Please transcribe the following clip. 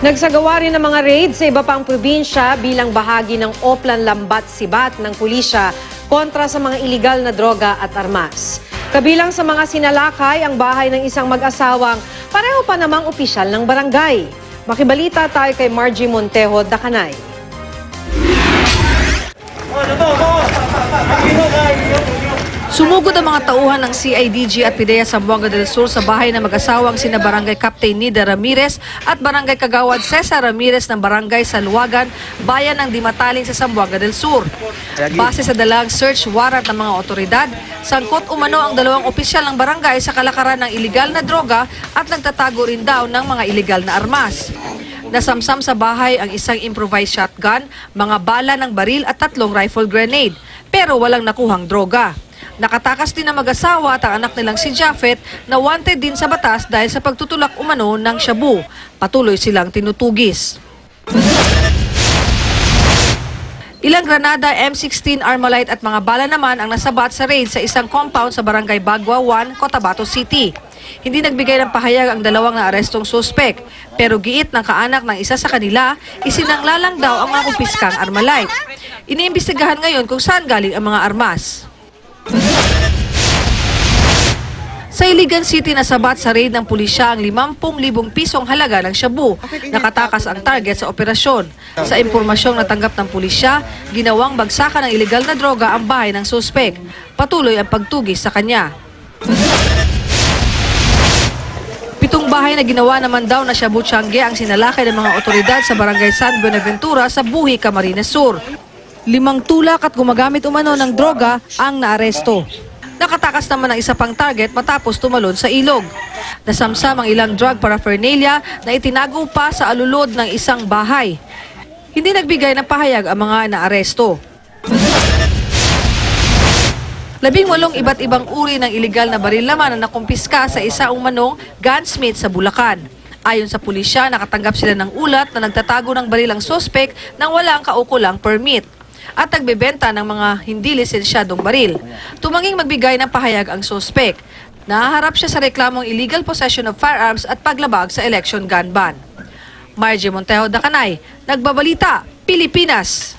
Nagsagawa rin ng mga raid sa iba pang probinsya bilang bahagi ng Oplan Lambat Sibat ng pulisya kontra sa mga iligal na droga at armas. Kabilang sa mga sinalakay ang bahay ng isang mag-asawang pareho pa namang opisyal ng barangay. Makibalita tayo kay Margie Montejo Dacanay. Sumugod ang mga tauhan ng CIDG at PIDEA Zamboanga del Sur sa bahay ng mag-asawang sina Barangay Captain Nida Ramirez at Barangay Kagawad Cesar Ramirez ng Barangay Salwagan, bayan ng Dimataling sa Zamboanga del Sur. Base sa dalang search warrant ng mga otoridad, sangkot umano ang dalawang opisyal ng barangay sa kalakaran ng iligal na droga at nagtatago rin daw ng mga iligal na armas. Nasamsam sa bahay ang isang improvised shotgun, mga bala ng baril at 3 rifle grenade, pero walang nakuhang droga. Nakatakas din ang mag-asawa at ang anak nilang si Japheth na wanted din sa batas dahil sa pagtutulak umano ng shabu. Patuloy silang tinutugis. Ilang granada, M16, Armalite at mga bala naman ang nasabat sa raid sa isang compound sa Barangay Bagua 1, Cotabato City. Hindi nagbigay ng pahayag ang dalawang naarestong suspek, pero giit ng kaanak ng isa sa kanila, isinanglalang daw ang mga kumpiskang Armalite. Iniimbestigahan ngayon kung saan galing ang mga armas. Sa Iligan City, nasabat sa raid ng pulisya ang 50,000 pisong halaga ng shabu. Nakatakas ang target sa operasyon. Sa impormasyong natanggap ng pulisya, ginawang bagsakan ng iligal na droga ang bahay ng suspek. Patuloy ang pagtugis sa kanya. 7 bahay na ginawa naman daw na shabu tiangge ang sinalakay ng mga otoridad sa Barangay San Buenaventura sa Buhi, Camarines Sur. 5 tulak at gumagamit umano ng droga ang naaresto. Nakatakas naman ang isa pang target matapos tumalon sa ilog. Nasamsam ang ilang drug paraphernalia na itinago pa sa alulod ng isang bahay. Hindi nagbigay ng pahayag ang mga naaresto. 18 iba't ibang uri ng iligal na baril naman ang nakumpiska sa isa umanong gunsmith sa Bulacan. Ayon sa pulisya, nakatanggap sila ng ulat na nagtatago ng baril ang suspek nang walang kaukulang permit at nagbebenta ng mga hindi lisensyadong baril. Tumanging magbigay ng pahayag ang suspek. Nahaharap siya sa reklamong illegal possession of firearms at paglabag sa election gun ban. Margie Montejo Dacanay, Nagbabalita, Pilipinas.